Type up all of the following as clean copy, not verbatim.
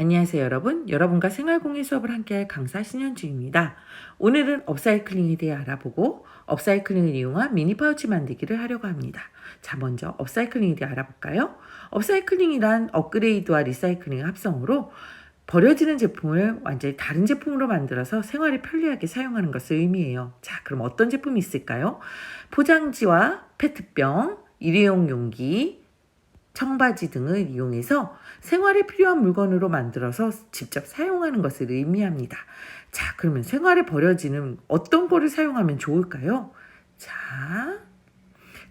안녕하세요 여러분. 여러분과 생활공예 수업을 함께할 강사 신현주입니다. 오늘은 업사이클링에 대해 알아보고 업사이클링을 이용한 미니 파우치 만들기를 하려고 합니다. 자, 먼저 업사이클링에 대해 알아볼까요? 업사이클링이란 업그레이드와 리사이클링의 합성으로 버려지는 제품을 완전히 다른 제품으로 만들어서 생활에 편리하게 사용하는 것을 의미해요. 자, 그럼 어떤 제품이 있을까요? 포장지와 페트병, 일회용 용기, 청바지 등을 이용해서 생활에 필요한 물건으로 만들어서 직접 사용하는 것을 의미합니다. 자, 그러면 생활에 버려지는 어떤 거를 사용하면 좋을까요? 자,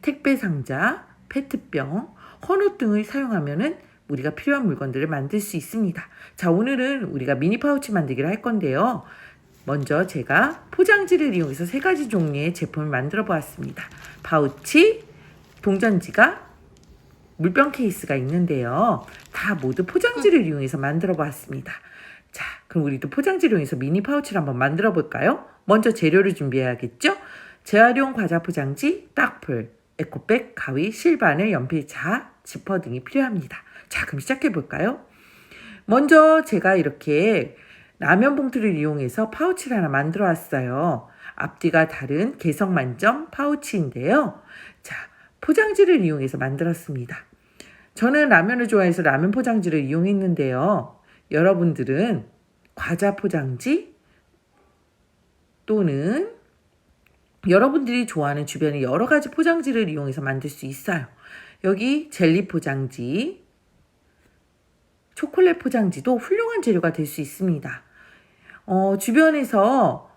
택배 상자, 페트병, 헌옷 등을 사용하면은 우리가 필요한 물건들을 만들 수 있습니다. 자, 오늘은 우리가 미니 파우치 만들기를 할 건데요. 먼저 제가 포장지를 이용해서 3가지 종류의 제품을 만들어 보았습니다. 파우치, 동전지갑, 물병 케이스가 있는데요. 다 모두 포장지를 이용해서 만들어 보았습니다. 자, 그럼 우리도 포장지를 이용해서 미니 파우치를 한번 만들어 볼까요? 먼저 재료를 준비해야겠죠? 재활용 과자 포장지, 딱풀, 에코백, 가위, 실바늘, 연필자, 지퍼 등이 필요합니다. 자, 그럼 시작해 볼까요? 먼저 제가 이렇게 라면 봉투를 이용해서 파우치를 하나 만들어 왔어요. 앞뒤가 다른 개성 만점 파우치인데요. 자, 포장지를 이용해서 만들었습니다. 저는 라면을 좋아해서 라면 포장지를 이용했는데요. 여러분들은 과자 포장지 또는 여러분들이 좋아하는 주변의 여러 가지 포장지를 이용해서 만들 수 있어요. 여기 젤리 포장지, 초콜릿 포장지도 훌륭한 재료가 될 수 있습니다. 주변에서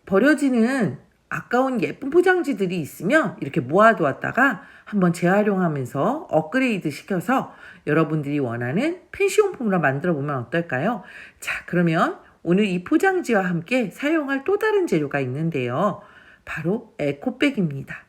버려지는 아까운 예쁜 포장지들이 있으면 이렇게 모아두었다가 한번 재활용하면서 업그레이드 시켜서 여러분들이 원하는 펜시용품으로 만들어 보면 어떨까요? 자, 그러면 오늘 이 포장지와 함께 사용할 또 다른 재료가 있는데요. 바로 에코백입니다.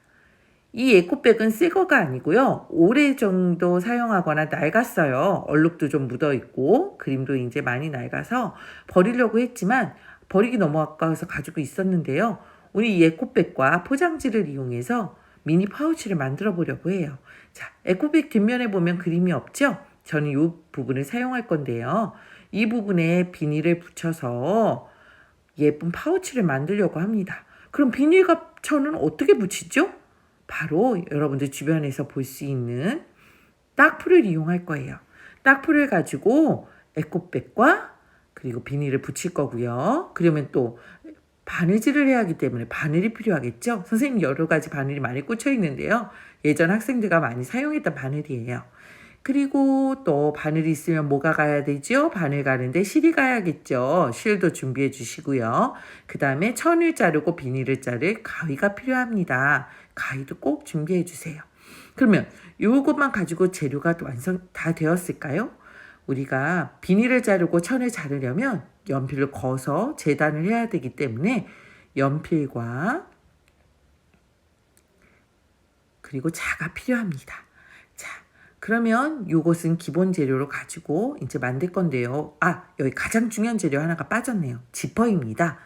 이 에코백은 새 거가 아니고요. 오래 정도 사용하거나 낡았어요. 얼룩도 좀 묻어 있고 그림도 이제 많이 낡아서 버리려고 했지만 버리기 너무 아까워서 가지고 있었는데요. 오늘 이 에코백과 포장지를 이용해서 미니 파우치를 만들어 보려고 해요. 자, 에코백 뒷면에 보면 그림이 없죠? 저는 이 부분을 사용할 건데요. 이 부분에 비닐을 붙여서 예쁜 파우치를 만들려고 합니다. 그럼 비닐갑천은 어떻게 붙이죠? 바로 여러분들 주변에서 볼 수 있는 딱풀을 이용할 거예요. 딱풀을 가지고 에코백과 그리고 비닐을 붙일 거고요. 그러면 또 바느질을 해야 하기 때문에 바늘이 필요하겠죠. 선생님 여러 가지 바늘이 많이 꽂혀 있는데요. 예전 학생들과 많이 사용했던 바늘이에요. 그리고 또 바늘이 있으면 뭐가 가야 되죠? 바늘 가는데 실이 가야겠죠. 실도 준비해 주시고요. 그 다음에 천을 자르고 비닐을 자를 가위가 필요합니다. 가위도 꼭 준비해 주세요. 그러면 이것만 가지고 재료가 완성 다 되었을까요? 우리가 비닐을 자르고 천을 자르려면 연필을 거서 재단을 해야 되기 때문에 연필과 그리고 자가 필요합니다. 자, 그러면 이것은 기본 재료로 가지고 이제 만들 건데요. 여기 가장 중요한 재료 하나가 빠졌네요. 지퍼입니다.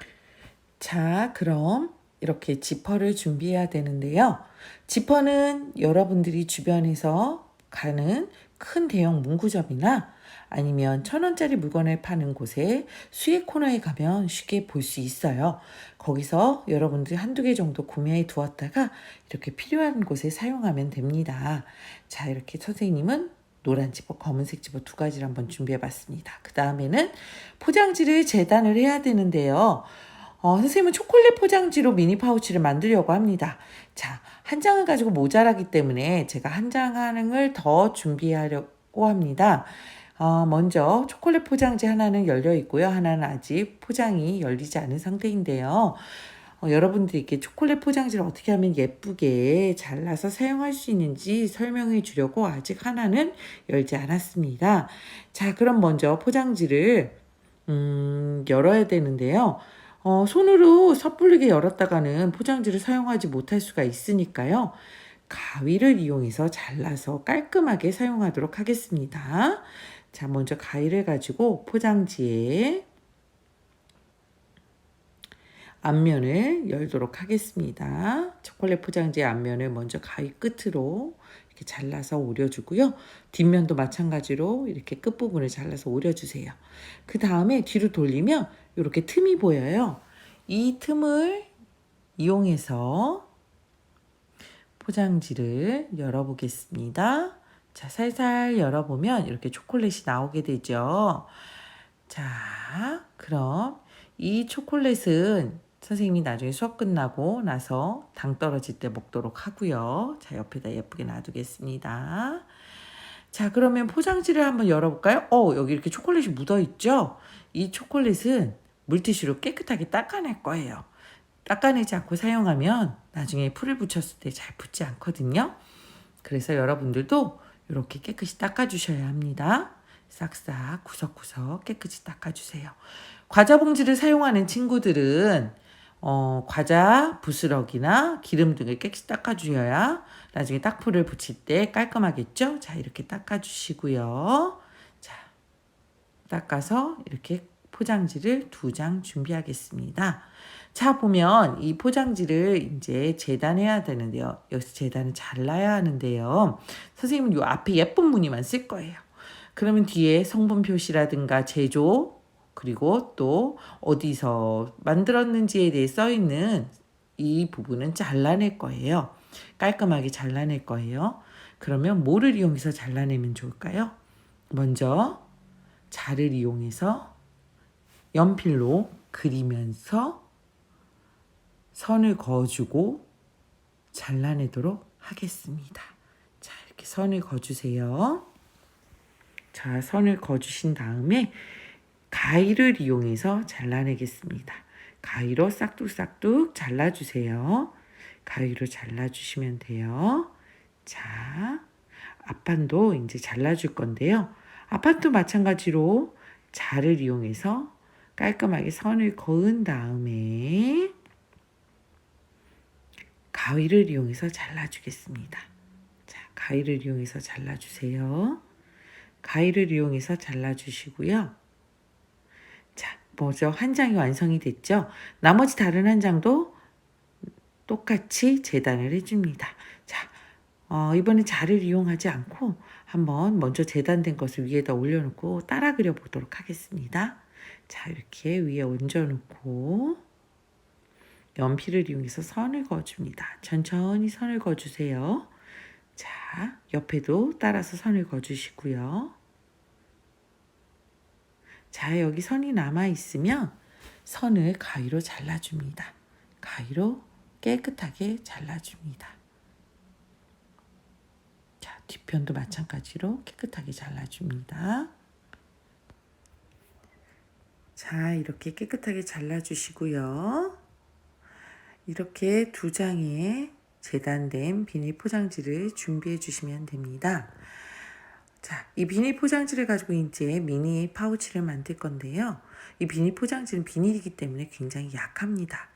자, 그럼 이렇게 지퍼를 준비해야 되는데요. 지퍼는 여러분들이 주변에서 가는 큰 대형 문구점이나 아니면 1,000원짜리 물건을 파는 곳에 수익 코너에 가면 쉽게 볼 수 있어요. 거기서 여러분들이 한두 개 정도 구매해 두었다가 이렇게 필요한 곳에 사용하면 됩니다. 자, 이렇게 선생님은 노란 지퍼, 검은색 지퍼 2가지를 한번 준비해 봤습니다. 그 다음에는 포장지를 재단을 해야 되는데요. 선생님은 초콜릿 포장지로 미니 파우치를 만들려고 합니다. 자, 한 장을 가지고 모자라기 때문에 제가 한 장을 더 준비하려고 합니다. 먼저 초콜릿 포장지 하나는 열려 있고요. 하나는 아직 포장이 열리지 않은 상태인데요. 여러분들이 이렇게 초콜릿 포장지를 어떻게 하면 예쁘게 잘라서 사용할 수 있는지 설명해 주려고 아직 하나는 열지 않았습니다. 자, 그럼 먼저 포장지를 열어야 되는데요. 손으로 섣불리게 열었다가는 포장지를 사용하지 못할 수가 있으니까요. 가위를 이용해서 잘라서 깔끔하게 사용하도록 하겠습니다. 자, 먼저 가위를 가지고 포장지에 앞면을 열도록 하겠습니다. 초콜릿 포장지의 앞면을 먼저 가위 끝으로 이렇게 잘라서 오려주고요. 뒷면도 마찬가지로 이렇게 끝부분을 잘라서 오려주세요. 그 다음에 뒤로 돌리면 이렇게 틈이 보여요. 이 틈을 이용해서 포장지를 열어보겠습니다. 자, 살살 열어보면 이렇게 초콜릿이 나오게 되죠. 자, 그럼 이 초콜릿은 선생님이 나중에 수업 끝나고 나서 당 떨어질 때 먹도록 하고요. 자, 옆에다 예쁘게 놔두겠습니다. 자, 그러면 포장지를 한번 열어볼까요? 여기 이렇게 초콜릿이 묻어있죠? 이 초콜릿은 물티슈로 깨끗하게 닦아낼 거예요. 닦아내지 않고 사용하면 나중에 풀을 붙였을 때 잘 붙지 않거든요. 그래서 여러분들도 이렇게 깨끗이 닦아주셔야 합니다. 싹싹 구석구석 깨끗이 닦아주세요. 과자 봉지를 사용하는 친구들은 과자 부스러기나 기름 등을 깨끗이 닦아주셔야 나중에 딱풀을 붙일 때 깔끔하겠죠? 자, 이렇게 닦아주시고요. 자, 닦아서 이렇게 포장지를 2장 준비하겠습니다. 자, 보면 이 포장지를 이제 재단해야 되는데요. 여기서 재단을 잘라야 하는데요. 선생님은 이 앞에 예쁜 무늬만 쓸 거예요. 그러면 뒤에 성분 표시라든가 제조, 그리고 또 어디서 만들었는지에 대해 써있는 이 부분은 잘라낼 거예요. 깔끔하게 잘라낼 거예요. 그러면 뭐를 이용해서 잘라내면 좋을까요? 먼저 자를 이용해서 연필로 그리면서 선을 그어주고 잘라내도록 하겠습니다. 자, 이렇게 선을 그어주세요. 자, 선을 그어주신 다음에 가위를 이용해서 잘라내겠습니다. 가위로 싹둑싹둑 잘라주세요. 가위로 잘라주시면 돼요. 자, 앞판도 이제 잘라줄 건데요. 앞판도 마찬가지로 자를 이용해서 깔끔하게 선을 그은 다음에 가위를 이용해서 잘라주겠습니다. 자, 가위를 이용해서 잘라주세요. 가위를 이용해서 잘라주시고요. 자, 먼저 한 장이 완성이 됐죠? 나머지 다른 한 장도 똑같이 재단을 해줍니다. 자, 이번엔 자를 이용하지 않고 한번 먼저 재단된 것을 위에다 올려놓고 따라 그려보도록 하겠습니다. 자, 이렇게 위에 얹어놓고 연필을 이용해서 선을 그어줍니다. 천천히 선을 그어주세요. 자, 옆에도 따라서 선을 그어주시고요. 자, 여기 선이 남아있으면 선을 가위로 잘라줍니다. 가위로 깨끗하게 잘라줍니다. 자, 뒤편도 마찬가지로 깨끗하게 잘라줍니다. 자, 이렇게 깨끗하게 잘라주시고요. 이렇게 2장의 재단된 비닐 포장지를 준비해 주시면 됩니다. 자, 이 비닐 포장지를 가지고 이제 미니 파우치를 만들 건데요. 이 비닐 포장지는 비닐이기 때문에 굉장히 약합니다.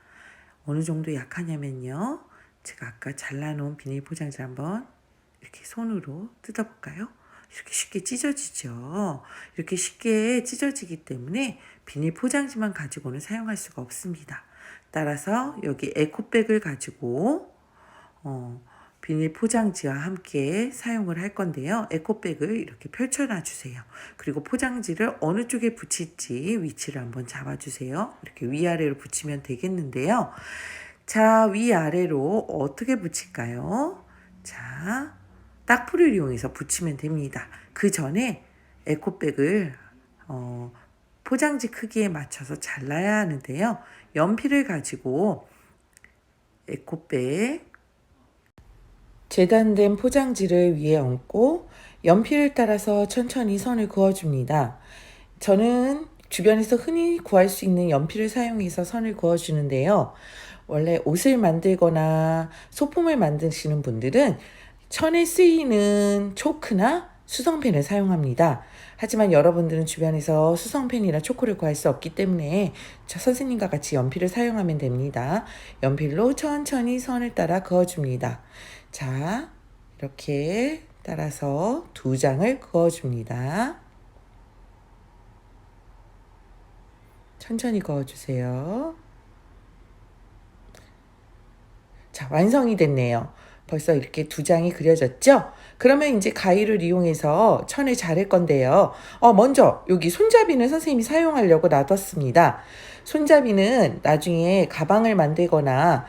어느 정도 약하냐면요. 제가 아까 잘라놓은 비닐 포장지를 한번 이렇게 손으로 뜯어볼까요? 이렇게 쉽게 찢어지죠. 이렇게 쉽게 찢어지기 때문에 비닐 포장지만 가지고는 사용할 수가 없습니다. 따라서 여기 에코백을 가지고 비닐 포장지와 함께 사용을 할 건데요. 에코백을 이렇게 펼쳐놔 주세요. 그리고 포장지를 어느 쪽에 붙일지 위치를 한번 잡아주세요. 이렇게 위아래로 붙이면 되겠는데요. 자, 위아래로 어떻게 붙일까요? 자, 딱풀을 이용해서 붙이면 됩니다. 그 전에 에코백을 포장지 크기에 맞춰서 잘라야 하는데요. 연필을 가지고 에코백 재단된 포장지를 위에 얹고 연필을 따라서 천천히 선을 그어줍니다. 저는 주변에서 흔히 구할 수 있는 연필을 사용해서 선을 그어주는데요. 원래 옷을 만들거나 소품을 만드시는 분들은 천에 쓰이는 초크나 수성펜을 사용합니다. 하지만 여러분들은 주변에서 수성펜이나 초크를 구할 수 없기 때문에 저 선생님과 같이 연필을 사용하면 됩니다. 연필로 천천히 선을 따라 그어줍니다. 자, 이렇게 따라서 2장을 그어줍니다. 천천히 그어주세요. 자, 완성이 됐네요. 벌써 이렇게 두 장이 그려졌죠? 그러면 이제 가위를 이용해서 천을 자를 건데요. 먼저 여기 손잡이는 선생님이 사용하려고 놔뒀습니다. 손잡이는 나중에 가방을 만들거나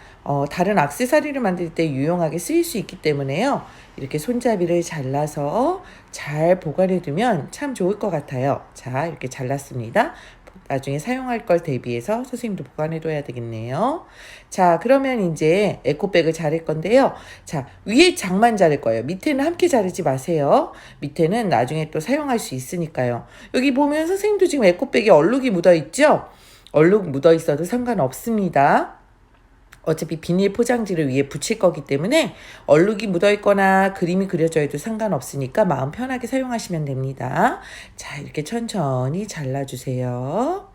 다른 액세서리를 만들 때 유용하게 쓰일 수 있기 때문에요. 이렇게 손잡이를 잘라서 잘 보관해 두면 참 좋을 것 같아요. 자, 이렇게 잘랐습니다. 나중에 사용할 걸 대비해서 선생님도 보관해 둬야 되겠네요. 자, 그러면 이제 에코백을 자를 건데요. 자, 위에 장만 자를 거예요. 밑에는 함께 자르지 마세요. 밑에는 나중에 또 사용할 수 있으니까요. 여기 보면 선생님도 지금 에코백에 얼룩이 묻어 있죠? 얼룩 묻어 있어도 상관없습니다. 어차피 비닐 포장지를 위에 붙일 거기 때문에 얼룩이 묻어 있거나 그림이 그려져 있도 상관없으니까 마음 편하게 사용하시면 됩니다. 자, 이렇게 천천히 잘라주세요.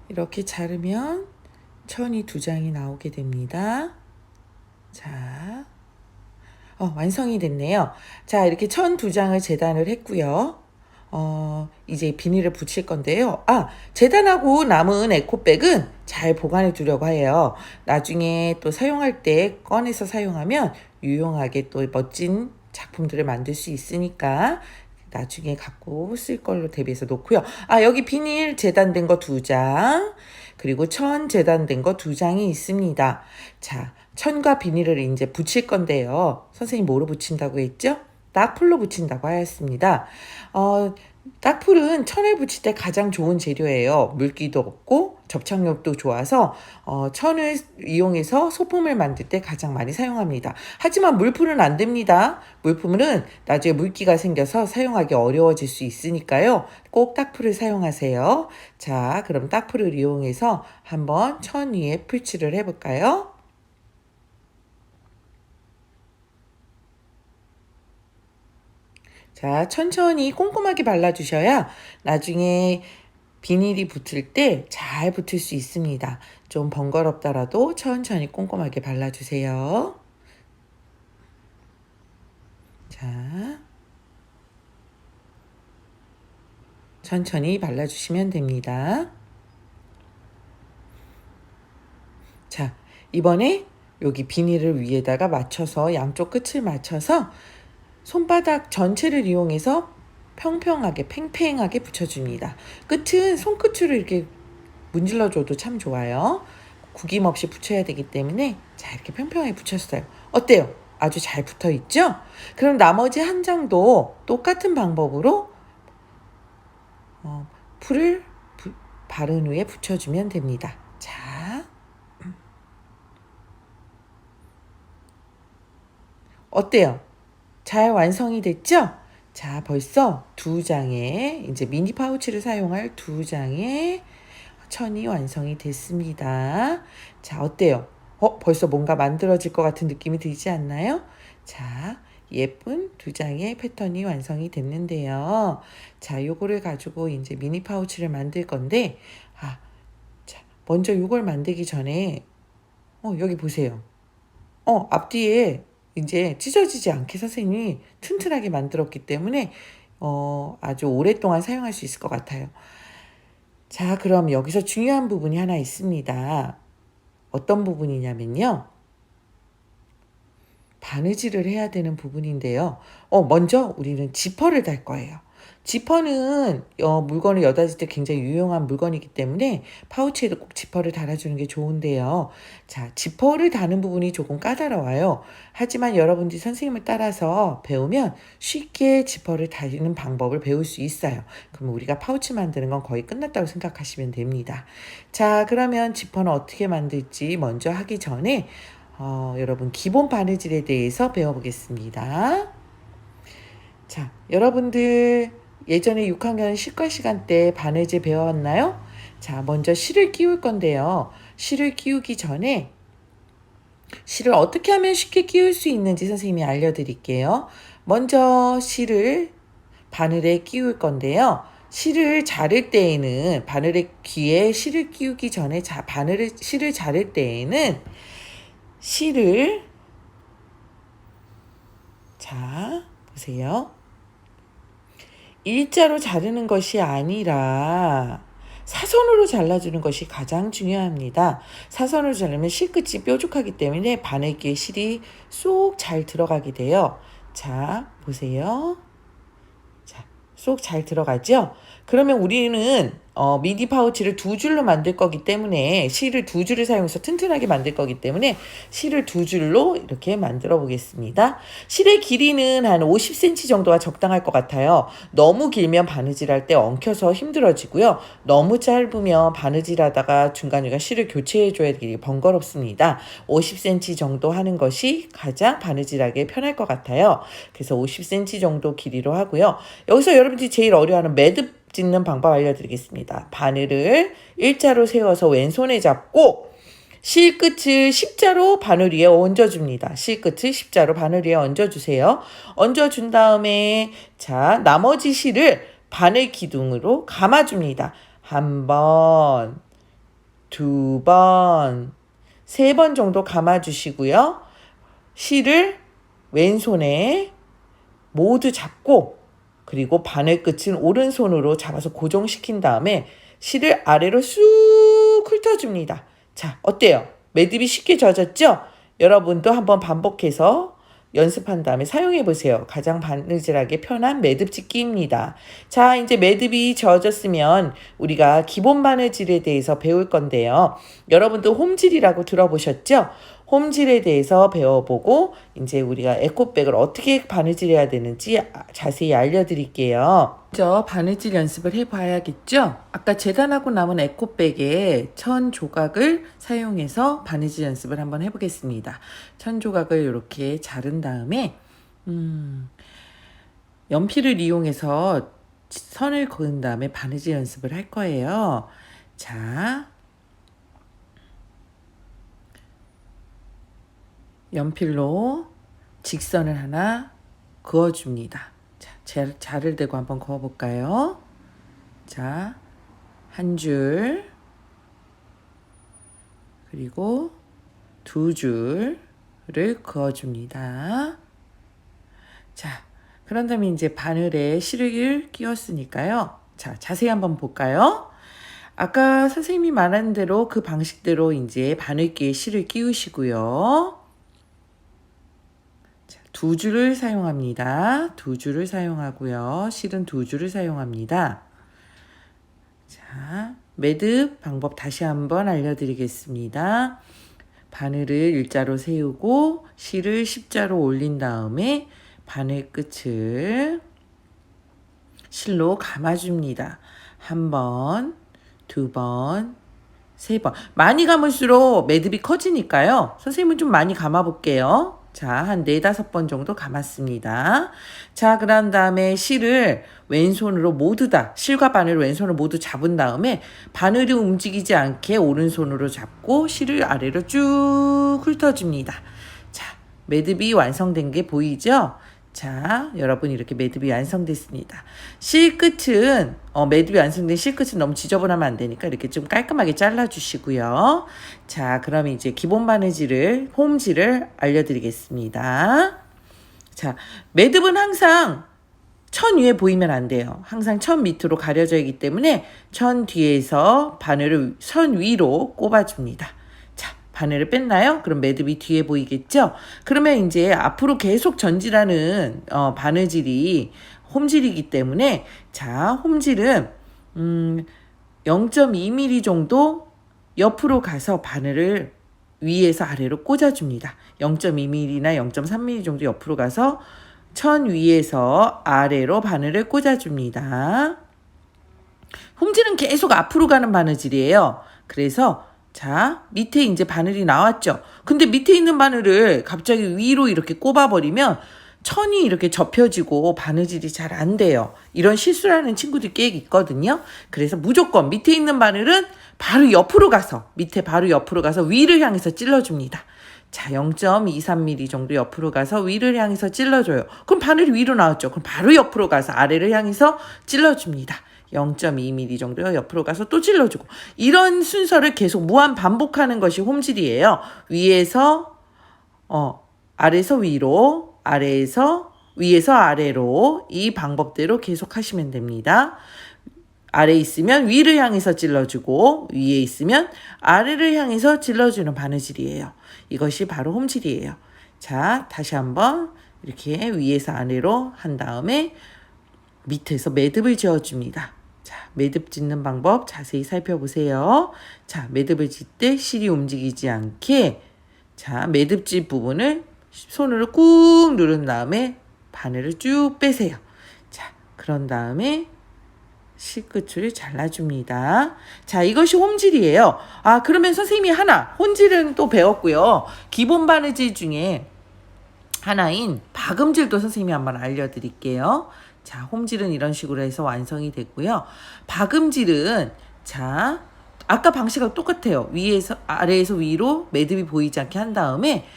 이렇게 자르면 천이 두 장이 나오게 됩니다. 자, 완성이 됐네요. 자, 이렇게 천 두 장을 재단을 했고요. 이제 비닐을 붙일 건데요. 재단하고 남은 에코백은 잘 보관해 두려고 해요. 나중에 또 사용할 때 꺼내서 사용하면 유용하게 또 멋진 작품들을 만들 수 있으니까 나중에 갖고 쓸 걸로 대비해서 놓고요. 여기 비닐 재단된 거 두 장, 그리고 천 재단된 거 두 장이 있습니다. 자, 천과 비닐을 이제 붙일 건데요. 선생님 뭐로 붙인다고 했죠? 딱풀로 붙인다고 하였습니다. 딱풀은 천을 붙일 때 가장 좋은 재료예요. 물기도 없고 접착력도 좋아서 천을 이용해서 소품을 만들 때 가장 많이 사용합니다. 하지만 물풀은 안 됩니다. 물품은 나중에 물기가 생겨서 사용하기 어려워질 수 있으니까요. 꼭 딱풀을 사용하세요. 자, 그럼 딱풀을 이용해서 한번 천 위에 풀칠을 해볼까요? 자, 천천히 꼼꼼하게 발라주셔야 나중에 비닐이 붙을 때 잘 붙을 수 있습니다. 좀 번거롭더라도 천천히 꼼꼼하게 발라주세요. 자, 천천히 발라주시면 됩니다. 자, 이번에 여기 비닐을 위에다가 맞춰서 양쪽 끝을 맞춰서 손바닥 전체를 이용해서 평평하게 팽팽하게 붙여줍니다. 끝은 손끝으로 이렇게 문질러줘도 참 좋아요. 구김없이 붙여야 되기 때문에 자, 이렇게 평평하게 붙였어요. 어때요? 아주 잘 붙어 있죠? 그럼 나머지 한 장도 똑같은 방법으로 풀을 바른 후에 붙여주면 됩니다. 자, 어때요? 잘 완성이 됐죠? 자, 벌써 두 장의 이제 미니 파우치를 사용할 두 장의 천이 완성이 됐습니다. 자, 어때요? 벌써 뭔가 만들어질 것 같은 느낌이 들지 않나요? 자, 예쁜 두 장의 패턴이 완성이 됐는데요. 자, 요거를 가지고 이제 미니 파우치를 만들 건데, 자, 먼저 요걸 만들기 전에, 여기 보세요. 앞뒤에 이제 찢어지지 않게 선생님이 튼튼하게 만들었기 때문에 아주 오랫동안 사용할 수 있을 것 같아요. 자, 그럼 여기서 중요한 부분이 하나 있습니다. 어떤 부분이냐면요. 바느질을 해야 되는 부분인데요. 먼저 우리는 지퍼를 달 거예요. 지퍼는 물건을 여닫을 때 굉장히 유용한 물건이기 때문에 파우치에도 꼭 지퍼를 달아주는 게 좋은데요. 자, 지퍼를 다는 부분이 조금 까다로워요. 하지만 여러분들이 선생님을 따라서 배우면 쉽게 지퍼를 다는 방법을 배울 수 있어요. 그럼 우리가 파우치 만드는 건 거의 끝났다고 생각하시면 됩니다. 자, 그러면 지퍼는 어떻게 만들지 먼저 하기 전에 여러분 기본 바느질에 대해서 배워보겠습니다. 자, 여러분들 예전에 6학년 실과 시간 때 바느질 배웠나요? 자, 먼저 실을 끼울 건데요. 실을 끼우기 전에 실을 어떻게 하면 쉽게 끼울 수 있는지 선생님이 알려드릴게요. 먼저 실을 바늘에 끼울 건데요. 실을 자를 때에는 바늘의 귀에 실을 끼우기 전에 실을 자를 때에는 실을 자, 보세요. 일자로 자르는 것이 아니라 사선으로 잘라주는 것이 가장 중요합니다. 사선으로 자르면 실끝이 뾰족하기 때문에 바늘기에 실이 쏙 잘 들어가게 돼요. 자, 보세요. 자, 쏙 잘 들어가죠? 그러면 우리는 미디 파우치를 2줄로 만들 거기 때문에 실을 2줄을 사용해서 튼튼하게 만들 거기 때문에 실을 2줄로 이렇게 만들어 보겠습니다. 실의 길이는 한 50cm 정도가 적당할 것 같아요. 너무 길면 바느질할 때 엉켜서 힘들어지고요. 너무 짧으면 바느질하다가 중간중간 실을 교체해 줘야 되기 번거롭습니다. 50cm 정도 하는 것이 가장 바느질하기 편할 것 같아요. 그래서 50cm 정도 길이로 하고요. 여기서 여러분들이 제일 어려워하는 매듭 짓는 방법 알려드리겠습니다. 바늘을 일자로 세워서 왼손에 잡고 실끝을 십자로 바늘 위에 얹어줍니다. 실끝을 십자로 바늘 위에 얹어주세요. 얹어준 다음에 자, 나머지 실을 바늘 기둥으로 감아줍니다. 1번, 2번, 3번 정도 감아주시고요. 실을 왼손에 모두 잡고 그리고 바늘 끝은 오른손으로 잡아서 고정시킨 다음에 실을 아래로 쑥 훑어줍니다. 자, 어때요? 매듭이 쉽게 젖었죠? 여러분도 한번 반복해서 연습한 다음에 사용해 보세요. 가장 바느질하기 편한 매듭 짓기입니다. 자, 이제 매듭이 젖었으면 우리가 기본 바느질에 대해서 배울 건데요. 여러분도 홈질이라고 들어보셨죠? 홈질에 대해서 배워보고 이제 우리가 에코백을 어떻게 바느질해야 되는지 자세히 알려드릴게요. 먼저 바느질 연습을 해봐야겠죠? 아까 재단하고 남은 에코백에 천 조각을 사용해서 바느질 연습을 한번 해보겠습니다. 천 조각을 이렇게 자른 다음에 연필을 이용해서 선을 그은 다음에 바느질 연습을 할 거예요. 자, 연필로 직선을 하나 그어줍니다. 자, 자를 대고 한번 그어볼까요? 자, 한 줄, 그리고 2줄을 그어줍니다. 자, 그런 다음에 이제 바늘에 실을 끼웠으니까요. 자, 자세히 한번 볼까요? 아까 선생님이 말한 대로 그 방식대로 이제 바늘기에 실을 끼우시고요. 2줄을 사용합니다. 2줄을 사용하고요. 실은 2줄을 사용합니다. 자, 매듭 방법 다시 한번 알려드리겠습니다. 바늘을 일자로 세우고 실을 십자로 올린 다음에 바늘 끝을 실로 감아줍니다. 1번, 2번, 3번. 많이 감을수록 매듭이 커지니까요. 선생님은 좀 많이 감아볼게요. 자, 한 4-5번 정도 감았습니다. 자, 그런 다음에 실을 왼손으로 모두 다, 실과 바늘을 왼손으로 모두 잡은 다음에 바늘이 움직이지 않게 오른손으로 잡고 실을 아래로 쭉 훑어줍니다. 자, 매듭이 완성된 게 보이죠? 자, 여러분 이렇게 매듭이 완성됐습니다. 실끝은 매듭이 완성된 실끝은 너무 지저분하면 안 되니까 이렇게 좀 깔끔하게 잘라주시고요. 자, 그럼 이제 기본 바느질을 홈질을 알려드리겠습니다. 자, 매듭은 항상 천 위에 보이면 안 돼요. 항상 천 밑으로 가려져 있기 때문에 천 뒤에서 바늘을 선 위로 꼽아줍니다. 바늘을 뺐나요? 그럼 매듭이 뒤에 보이겠죠? 그러면 이제 앞으로 계속 전질하는 바느질이 홈질이기 때문에 자, 홈질은 0.2mm 정도 옆으로 가서 바늘을 위에서 아래로 꽂아줍니다. 0.2mm나 0.3mm 정도 옆으로 가서 천 위에서 아래로 바늘을 꽂아줍니다. 홈질은 계속 앞으로 가는 바느질이에요. 그래서 자, 밑에 이제 바늘이 나왔죠. 근데 밑에 있는 바늘을 갑자기 위로 이렇게 꼽아버리면 천이 이렇게 접혀지고 바느질이 잘 안 돼요. 이런 실수를 하는 친구들이 꽤 있거든요. 그래서 무조건 밑에 있는 바늘은 바로 옆으로 가서, 밑에 바로 옆으로 가서 위를 향해서 찔러줍니다. 자, 0.23mm 정도 옆으로 가서 위를 향해서 찔러줘요. 그럼 바늘이 위로 나왔죠. 그럼 바로 옆으로 가서 아래를 향해서 찔러줍니다. 0.2mm 정도 옆으로 가서 또 찔러주고 이런 순서를 계속 무한 반복하는 것이 홈질이에요. 위에서 아래에서 위로, 아래에서 위에서 아래로 이 방법대로 계속 하시면 됩니다. 아래 있으면 위를 향해서 찔러주고 위에 있으면 아래를 향해서 찔러주는 바느질이에요. 이것이 바로 홈질이에요. 자, 다시 한번 이렇게 위에서 아래로 한 다음에 밑에서 매듭을 지어줍니다. 자, 매듭 짓는 방법 자세히 살펴보세요. 자, 매듭을 짓 때 실이 움직이지 않게 자, 매듭질 부분을 손으로 꾹 누른 다음에 바늘을 쭉 빼세요. 자, 그런 다음에 실끝을 잘라줍니다. 자, 이것이 홈질이에요. 아, 그러면 선생님이 하나, 홈질은 또 배웠고요. 기본 바느질 중에 하나인 박음질도 선생님이 한번 알려드릴게요. 자, 홈질은 이런 식으로 해서 완성이 됐고요. 박음질은 자, 아까 방식하고 똑같아요. 위에서 아래에서 위로 매듭이 보이지 않게 한 다음에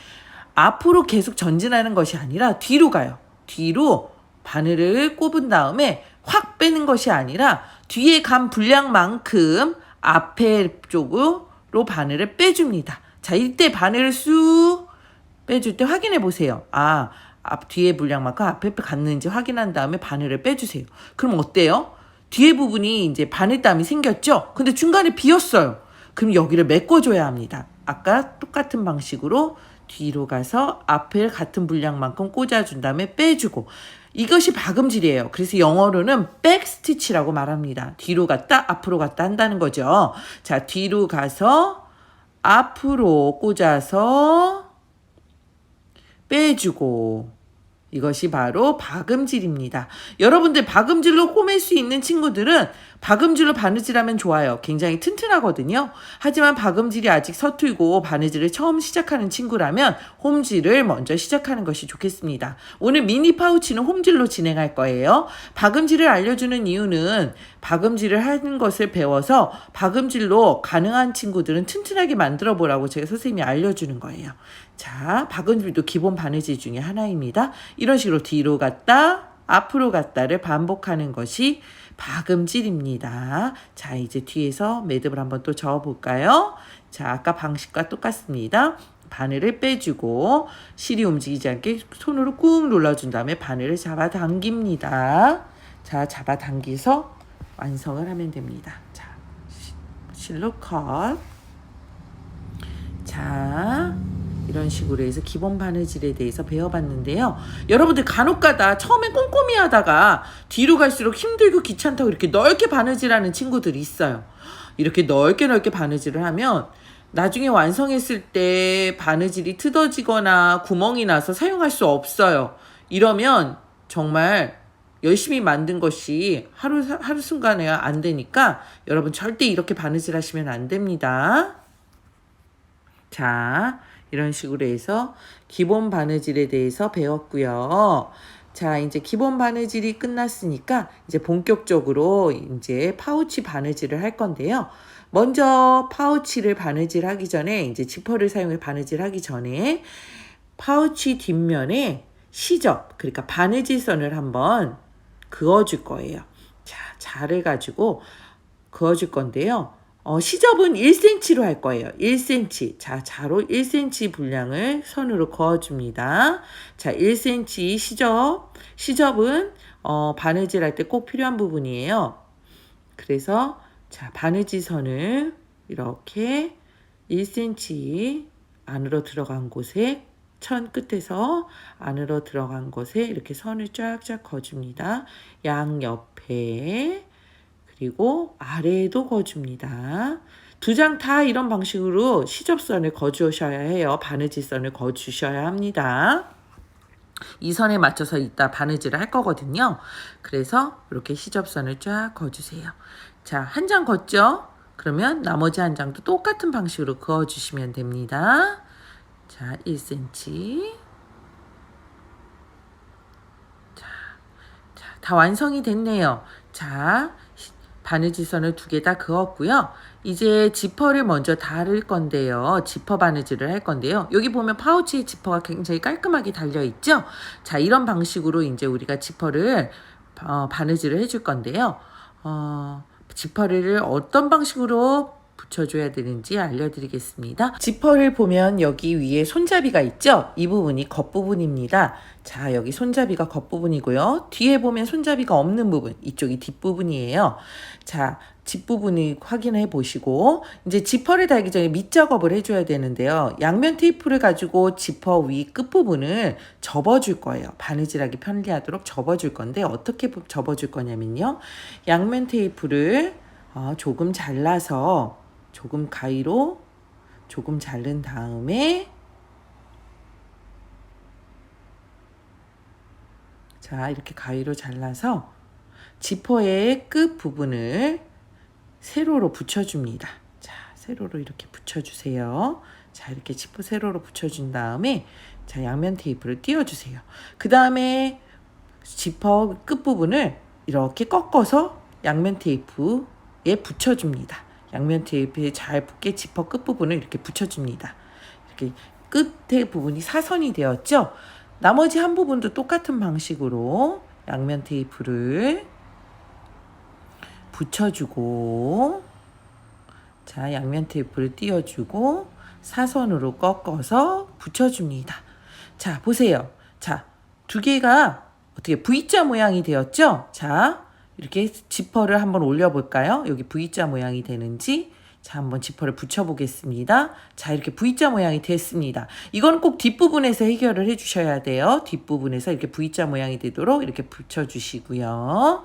앞으로 계속 전진하는 것이 아니라 뒤로 가요. 뒤로 바늘을 꼽은 다음에 확 빼는 것이 아니라 뒤에 간 분량만큼 앞에 쪽으로 바늘을 빼줍니다. 자, 이때 바늘을 쑥 빼줄 때 확인해 보세요. 아, 앞 뒤에 분량만큼 앞에 갔는지 확인한 다음에 바늘을 빼주세요. 그럼 어때요? 뒤에 부분이 이제 바늘땀이 생겼죠? 근데 중간에 비었어요. 그럼 여기를 메꿔줘야 합니다. 아까 똑같은 방식으로 뒤로 가서 앞에 같은 분량만큼 꽂아준 다음에 빼주고 이것이 박음질이에요. 그래서 영어로는 백스티치라고 말합니다. 뒤로 갔다 앞으로 갔다 한다는 거죠. 자, 뒤로 가서 앞으로 꽂아서 빼주고 이것이 바로 박음질입니다. 여러분들 박음질로 꿰맬 수 있는 친구들은 박음질로 바느질하면 좋아요. 굉장히 튼튼하거든요. 하지만 박음질이 아직 서툴고 바느질을 처음 시작하는 친구라면 홈질을 먼저 시작하는 것이 좋겠습니다. 오늘 미니 파우치는 홈질로 진행할 거예요. 박음질을 알려주는 이유는 박음질을 하는 것을 배워서 박음질로 가능한 친구들은 튼튼하게 만들어 보라고 제가 선생님이 알려주는 거예요. 자, 박음질도 기본 바느질 중에 하나입니다. 이런 식으로 뒤로 갔다 앞으로 갔다를 반복하는 것이 박음질입니다. 자, 이제 뒤에서 매듭을 한번 또 저어볼까요? 자, 아까 방식과 똑같습니다. 바늘을 빼주고 실이 움직이지 않게 손으로 꾹 눌러준 다음에 바늘을 잡아당깁니다. 자, 잡아당겨서 완성을 하면 됩니다. 자, 실로 컷. 자, 이런 식으로 해서 기본 바느질에 대해서 배워봤는데요. 여러분들 간혹가다 처음에 꼼꼼히 하다가 뒤로 갈수록 힘들고 귀찮다고 이렇게 넓게 바느질하는 친구들이 있어요. 이렇게 넓게 바느질을 하면 나중에 완성했을 때 바느질이 뜯어지거나 구멍이 나서 사용할 수 없어요. 이러면 정말 열심히 만든 것이 하루 순간에 안 되니까 여러분 절대 이렇게 바느질 하시면 안 됩니다. 자, 이런 식으로 해서 기본 바느질에 대해서 배웠고요. 자, 이제 기본 바느질이 끝났으니까 이제 본격적으로 이제 파우치 바느질을 할 건데요. 먼저 파우치를 바느질하기 전에 이제 지퍼를 사용해 바느질하기 전에 파우치 뒷면에 시접, 그러니까 바느질선을 한번 그어줄 거예요. 자, 자를 가지고 그어줄 건데요. 시접은 1cm로 할 거예요. 1cm. 자, 자로 1cm 분량을 선으로 그어줍니다. 자, 1cm 시접. 시접은 바느질 할 때 꼭 필요한 부분이에요. 그래서 자, 바느질 선을 이렇게 1cm 안으로 들어간 곳에 천 끝에서 안으로 들어간 곳에 이렇게 선을 쫙쫙 그어줍니다. 양옆에 그리고 아래에도 그어줍니다. 두 장 다 이런 방식으로 시접선을 그어주셔야 해요. 바느질선을 그어주셔야 합니다. 이 선에 맞춰서 이따 바느질을 할 거거든요. 그래서 이렇게 시접선을 쫙 그어주세요. 자, 한 장 그었죠? 그러면 나머지 한 장도 똑같은 방식으로 그어주시면 됩니다. 자, 1cm. 자, 다 완성이 됐네요. 자, 바느질선을 두 개 다 그었고요. 이제 지퍼를 먼저 달을 건데요. 지퍼 바느질을 할 건데요. 여기 보면 파우치에 지퍼가 굉장히 깔끔하게 달려 있죠. 자, 이런 방식으로 이제 우리가 지퍼를 바느질을 해줄 건데요. 지퍼를 어떤 방식으로 붙여줘야 되는지 알려드리겠습니다. 지퍼를 보면 여기 위에 손잡이가 있죠? 이 부분이 겉부분입니다. 자, 여기 손잡이가 겉부분이고요. 뒤에 보면 손잡이가 없는 부분, 이쪽이 뒷부분이에요. 자, 뒷부분을 확인해 보시고 이제 지퍼를 달기 전에 밑작업을 해줘야 되는데요. 양면 테이프를 가지고 지퍼 위 끝부분을 접어줄 거예요. 바느질하기 편리하도록 접어줄 건데 어떻게 접어줄 거냐면요. 양면 테이프를 조금 잘라서 조금 가위로 조금 자른 다음에 자, 이렇게 가위로 잘라서 지퍼의 끝 부분을 세로로 붙여줍니다. 자, 세로로 이렇게 붙여주세요. 자, 이렇게 지퍼 세로로 붙여준 다음에 자, 양면 테이프를 띄워주세요. 그 다음에 지퍼 끝부분을 이렇게 꺾어서 양면 테이프에 붙여줍니다. 양면 테이프에 잘 붙게 지퍼 끝부분을 이렇게 붙여줍니다. 이렇게 끝의 부분이 사선이 되었죠? 나머지 한 부분도 똑같은 방식으로 양면 테이프를 붙여주고 자, 양면 테이프를 띄워주고 사선으로 꺾어서 붙여줍니다. 자, 보세요. 자, 두 개가 어떻게 V자 모양이 되었죠? 자, 이렇게 지퍼를 한번 올려볼까요? 여기 V자 모양이 되는지 자, 한번 지퍼를 붙여보겠습니다. 자, 이렇게 V자 모양이 됐습니다. 이건 꼭 뒷부분에서 해결을 해주셔야 돼요. 뒷부분에서 이렇게 V자 모양이 되도록 이렇게 붙여주시고요.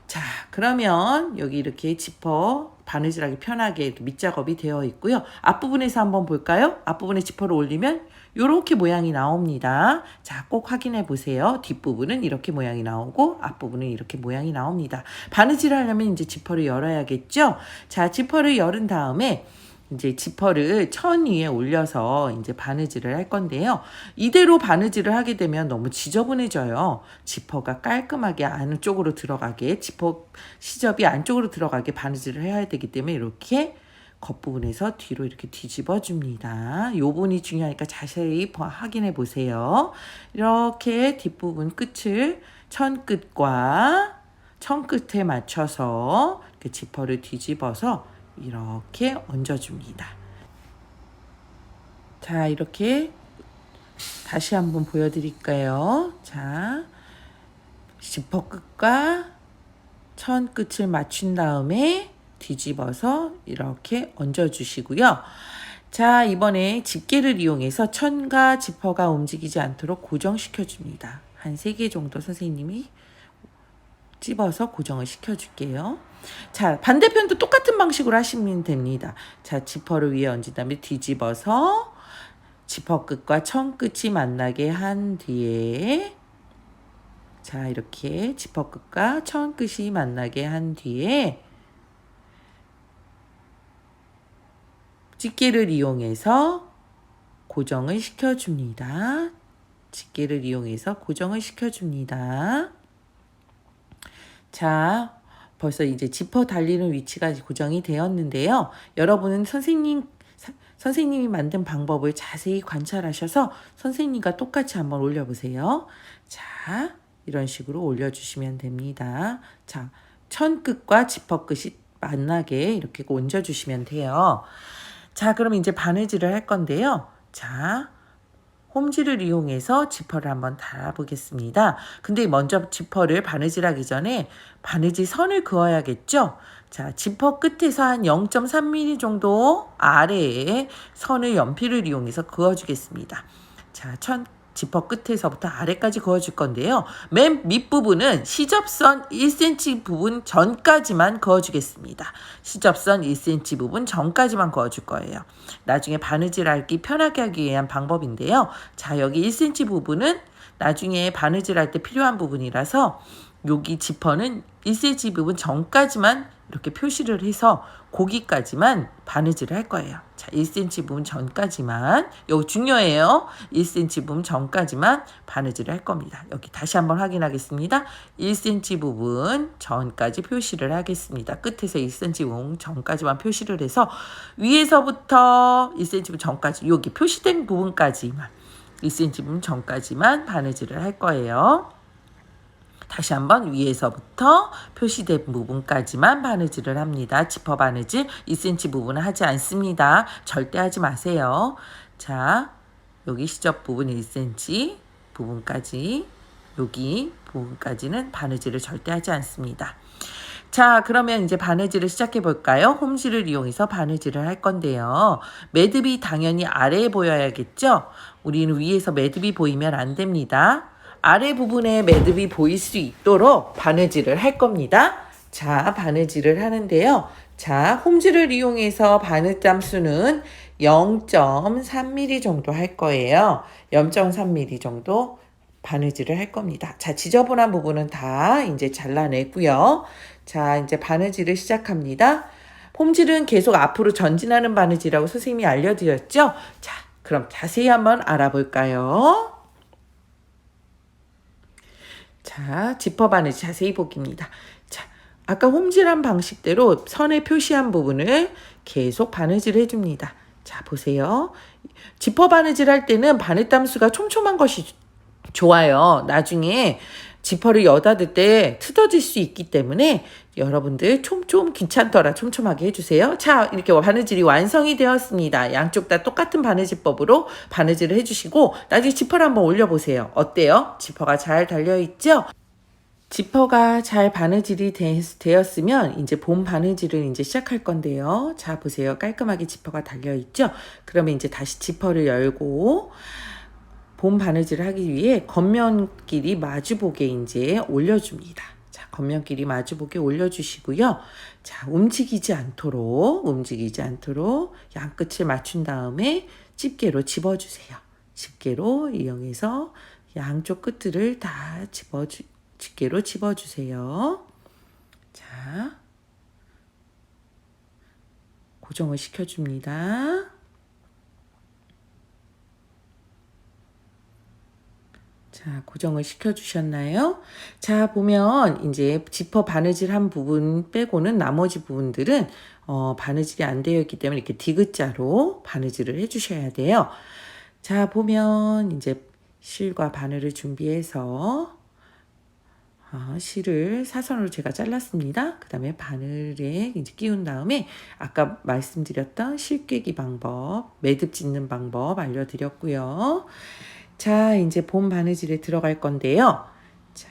자, 그러면 여기 이렇게 지퍼 바느질하기 편하게 이렇게 밑작업이 되어 있고요. 앞부분에서 한번 볼까요? 앞부분에 지퍼를 올리면 이렇게 모양이 나옵니다. 자, 꼭 확인해 보세요. 뒷부분은 이렇게 모양이 나오고 앞부분은 이렇게 모양이 나옵니다. 바느질을 하려면 이제 지퍼를 열어야겠죠? 자, 지퍼를 열은 다음에 이제 지퍼를 천 위에 올려서 이제 바느질을 할 건데요. 이대로 바느질을 하게 되면 너무 지저분해져요. 지퍼가 깔끔하게 안쪽으로 들어가게, 지퍼 시접이 안쪽으로 들어가게 바느질을 해야 되기 때문에 이렇게 겉부분에서 뒤로 이렇게 뒤집어 줍니다. 요 부분이 중요하니까 자세히 확인해 보세요. 이렇게 뒷부분 끝을 천 끝과 천 끝에 맞춰서 이렇게 지퍼를 뒤집어서 이렇게 얹어줍니다. 자, 이렇게 다시 한번 보여드릴까요? 자, 지퍼 끝과 천 끝을 맞춘 다음에 뒤집어서 이렇게 얹어주시고요. 자, 이번에 집게를 이용해서 천과 지퍼가 움직이지 않도록 고정시켜줍니다. 한 3개 정도 선생님이 찝어서 고정을 시켜줄게요. 자, 반대편도 똑같은 방식으로 하시면 됩니다. 자, 지퍼를 위에 얹은 다음에 뒤집어서 지퍼 끝과 천 끝이 만나게 한 뒤에 자, 이렇게 지퍼 끝과 천 끝이 만나게 한 뒤에 집게를 이용해서 고정을 시켜줍니다. 집게를 이용해서 고정을 시켜줍니다. 자, 벌써 이제 지퍼 달리는 위치가 고정이 되었는데요. 여러분은 선생님이 만든 방법을 자세히 관찰하셔서 선생님과 똑같이 한번 올려보세요. 자, 이런 식으로 올려주시면 됩니다. 자, 천 끝과 지퍼 끝이 만나게 이렇게 얹어주시면 돼요. 자, 그럼 이제 바느질을 할 건데요. 자, 홈질을 이용해서 지퍼를 한번 달아보겠습니다. 근데 먼저 지퍼를 바느질하기 전에 바느질 선을 그어야겠죠? 자, 지퍼 끝에서 한 0.3mm 정도 아래에 선을 연필을 이용해서 그어주겠습니다. 자, 지퍼 끝에서부터 아래까지 그어줄 건데요. 맨 밑부분은 시접선 1cm 부분 전까지만 그어주겠습니다. 시접선 1cm 부분 전까지만 그어줄 거예요. 나중에 바느질 하기 편하게 하기 위한 방법인데요. 자, 여기 1cm 부분은 나중에 바느질 할 때 필요한 부분이라서 여기 지퍼는 1cm 부분 전까지만 이렇게 표시를 해서 거기까지만 바느질을 할 거예요. 자, 1cm 부분 전까지만, 이거 중요해요. 1cm 부분 전까지만 바느질을 할 겁니다. 여기 다시 한번 확인하겠습니다. 1cm 부분 전까지 표시를 하겠습니다. 끝에서 1cm 부분 전까지만 표시를 해서 위에서부터 1cm 부분 전까지, 여기 표시된 부분까지만 1cm 부분 전까지만 바느질을 할 거예요. 다시 한번 위에서부터 표시된 부분까지만 바느질을 합니다. 지퍼 바느질 2cm 부분은 하지 않습니다. 절대 하지 마세요. 자, 여기 시접 부분 1cm 부분까지, 여기 부분까지는 바느질을 절대 하지 않습니다. 자, 그러면 이제 바느질을 시작해 볼까요? 홈질을 이용해서 바느질을 할 건데요. 매듭이 당연히 아래에 보여야겠죠? 우리는 위에서 매듭이 보이면 안 됩니다. 아래 부분에 매듭이 보일 수 있도록 바느질을 할 겁니다. 자, 바느질을 하는데요. 자, 홈질을 이용해서 바늘 잠수는 0.3mm 정도 할 거예요. 0.3mm 정도 바느질을 할 겁니다. 자, 지저분한 부분은 다 이제 잘라내고요. 자, 이제 바느질을 시작합니다. 홈질은 계속 앞으로 전진하는 바느질이라고 선생님이 알려드렸죠? 자, 그럼 자세히 한번 알아볼까요? 자, 지퍼 바느질 자세히 보기입니다. 자, 아까 홈질한 방식대로 선에 표시한 부분을 계속 바느질 해줍니다. 자, 보세요. 지퍼 바느질 할 때는 바늘 담수가 촘촘한 것이 좋아요. 나중에 지퍼를 여닫을 때 뜯어질 수 있기 때문에 여러분들 좀 귀찮더라 촘촘하게 해주세요. 자, 이렇게 바느질이 완성이 되었습니다. 양쪽 다 똑같은 바느질법으로 바느질을 해주시고 나중에 지퍼를 한번 올려보세요. 어때요? 지퍼가 잘 달려있죠? 지퍼가 잘 바느질이 되었으면 이제 본 바느질을 이제 시작할 건데요. 자, 보세요. 깔끔하게 지퍼가 달려있죠? 그러면 이제 다시 지퍼를 열고 본 바느질을 하기 위해 겉면끼리 마주보게 이제 올려줍니다. 자, 겉면끼리 마주보게 올려주시고요. 자, 움직이지 않도록 양끝을 맞춘 다음에 집게로 집어주세요. 집게로 이용해서 양쪽 끝을 다 집게로 집어주세요. 자, 고정을 시켜줍니다. 자, 고정을 시켜주셨나요? 자, 보면 이제 지퍼 바느질 한 부분 빼고는 나머지 부분들은 바느질이 안 되어 있기 때문에 이렇게 디귿자로 바느질을 해주셔야 돼요. 자, 보면 이제 실과 바늘을 준비해서 실을 사선으로 제가 잘랐습니다. 그 다음에 바늘에 이제 끼운 다음에 아까 말씀드렸던 실 꿰기 방법, 매듭 짓는 방법 알려드렸고요. 자, 이제 본 바느질에 들어갈 건데요. 자,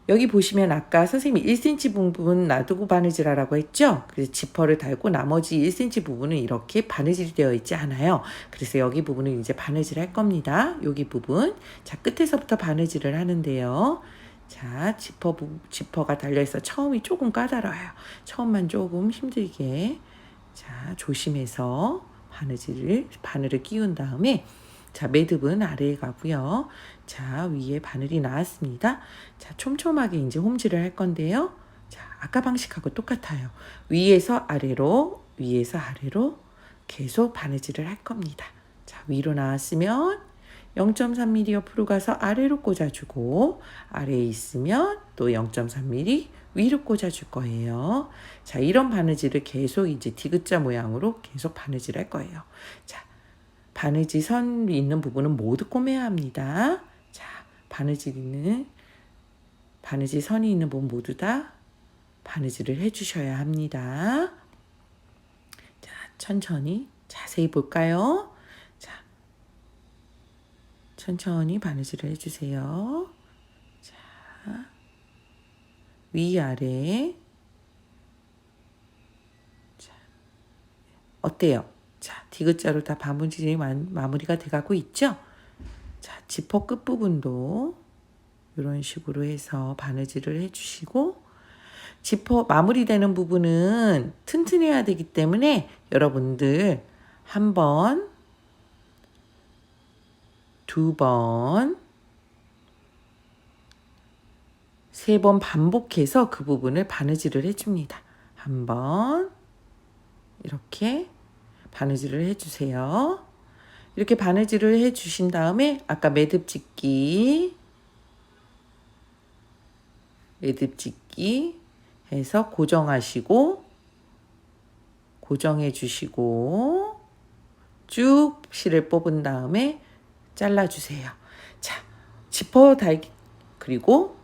여기 보시면 아까 선생님이 1cm 부분 놔두고 바느질 하라고 했죠? 그래서 지퍼를 달고 나머지 1cm 부분은 이렇게 바느질이 되어 있지 않아요. 그래서 여기 부분은 이제 바느질 할 겁니다. 여기 부분. 자, 끝에서부터 바느질을 하는데요. 자, 지퍼가 달려있어 처음이 조금 까다로워요. 처음만 조금 힘들게. 자, 조심해서 바늘을 끼운 다음에 자, 매듭은 아래에 가고요. 자, 위에 바늘이 나왔습니다. 자, 촘촘하게 이제 홈질을 할 건데요. 자, 아까 방식하고 똑같아요. 위에서 아래로 계속 바느질을 할 겁니다. 자, 위로 나왔으면 0.3mm 옆으로 가서 아래로 꽂아주고 아래에 있으면 또 0.3mm 위로 꽂아줄 거예요. 자, 이런 바느질을 계속 이제 디귿자 모양으로 계속 바느질 할 거예요. 자, 바느질 선 있는 부분은 모두 꼬매야 합니다. 자, 바느질 선이 있는 부분 모두 다 바느질을 해주셔야 합니다. 자, 천천히 자세히 볼까요? 자, 천천히 바느질을 해주세요. 자, 위아래. 자, 어때요? 자, 디귿자로 다 바느질이 마무리가 돼가고 있죠? 자, 지퍼 끝부분도 이런 식으로 해서 바느질을 해주시고 지퍼 마무리되는 부분은 튼튼해야 되기 때문에 여러분들 한 번, 두 번, 세 번 반복해서 그 부분을 바느질을 해줍니다. 한 번, 이렇게 바느질을 해주세요. 이렇게 바느질을 해주신 다음에 아까 매듭 짓기 해서 고정해 주시고 쭉 실을 뽑은 다음에 잘라주세요. 자, 지퍼 달기 그리고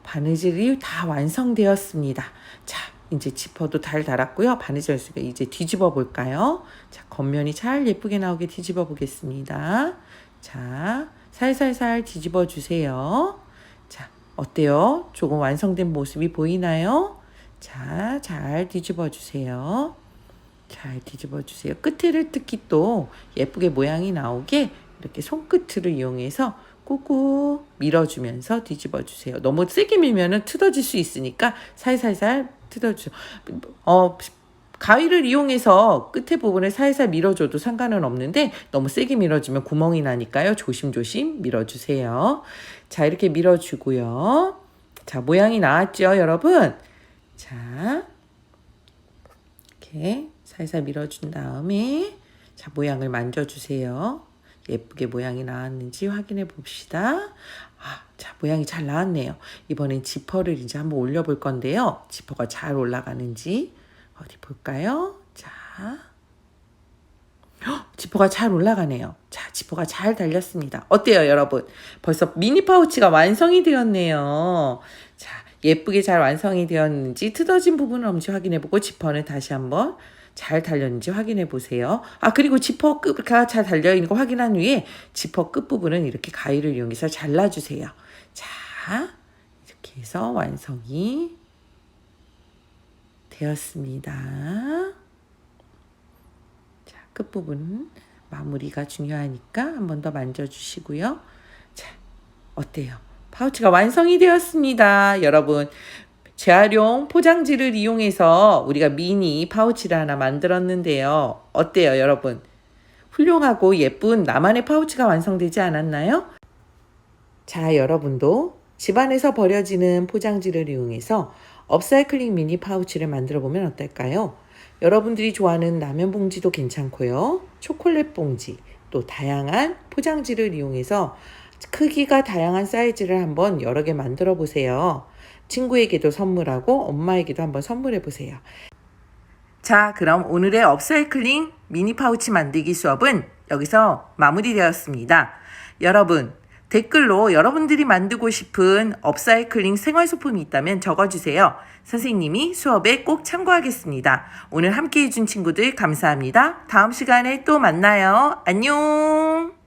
바느질이 다 완성되었습니다. 자, 이제 지퍼도 잘 달았고요. 바느질 했으니까 이제 뒤집어 볼까요? 자, 겉면이 잘 예쁘게 나오게 뒤집어 보겠습니다. 자, 살살살 뒤집어 주세요. 자, 어때요? 조금 완성된 모습이 보이나요? 자, 잘 뒤집어 주세요. 잘 뒤집어 주세요. 끝을 특히 또 예쁘게 모양이 나오게 이렇게 손끝을 이용해서 꾹꾹 밀어주면서 뒤집어 주세요. 너무 세게 밀면은 뜯어질 수 있으니까 살살살 뜯어주세요. 가위를 이용해서 끝에 부분을 살살 밀어줘도 상관은 없는데 너무 세게 밀어주면 구멍이 나니까요. 조심조심 밀어주세요. 자, 이렇게 밀어주고요. 자, 모양이 나왔죠, 여러분? 자, 이렇게 살살 밀어준 다음에 자, 모양을 만져주세요. 예쁘게 모양이 나왔는지 확인해 봅시다. 자, 모양이 잘 나왔네요. 이번엔 지퍼를 이제 한번 올려볼 건데요. 지퍼가 잘 올라가는지 어디 볼까요? 자, 지퍼가 잘 올라가네요. 자, 지퍼가 잘 달렸습니다. 어때요, 여러분? 벌써 미니 파우치가 완성이 되었네요. 자, 예쁘게 잘 완성이 되었는지 뜯어진 부분은 없는지 확인해보고 지퍼는 다시 한번 잘 달렸는지 확인해 보세요. 그리고 지퍼 끝가 잘 달려있는 거 확인한 후에 지퍼 끝부분은 이렇게 가위를 이용해서 잘라주세요. 자, 이렇게 해서 완성이 되었습니다. 자, 끝부분 마무리가 중요하니까 한 번 더 만져주시고요. 자, 어때요? 파우치가 완성이 되었습니다. 여러분, 재활용 포장지를 이용해서 우리가 미니 파우치를 하나 만들었는데요. 어때요, 여러분? 훌륭하고 예쁜 나만의 파우치가 완성되지 않았나요? 자, 여러분도 집안에서 버려지는 포장지를 이용해서 업사이클링 미니 파우치를 만들어 보면 어떨까요? 여러분들이 좋아하는 라면 봉지도 괜찮고요. 초콜릿 봉지, 또 다양한 포장지를 이용해서 크기가 다양한 사이즈를 한번 여러 개 만들어 보세요. 친구에게도 선물하고 엄마에게도 한번 선물해 보세요. 자, 그럼 오늘의 업사이클링 미니 파우치 만들기 수업은 여기서 마무리되었습니다. 여러분, 댓글로 여러분들이 만들고 싶은 업사이클링 생활소품이 있다면 적어주세요. 선생님이 수업에 꼭 참고하겠습니다. 오늘 함께 해준 친구들 감사합니다. 다음 시간에 또 만나요. 안녕.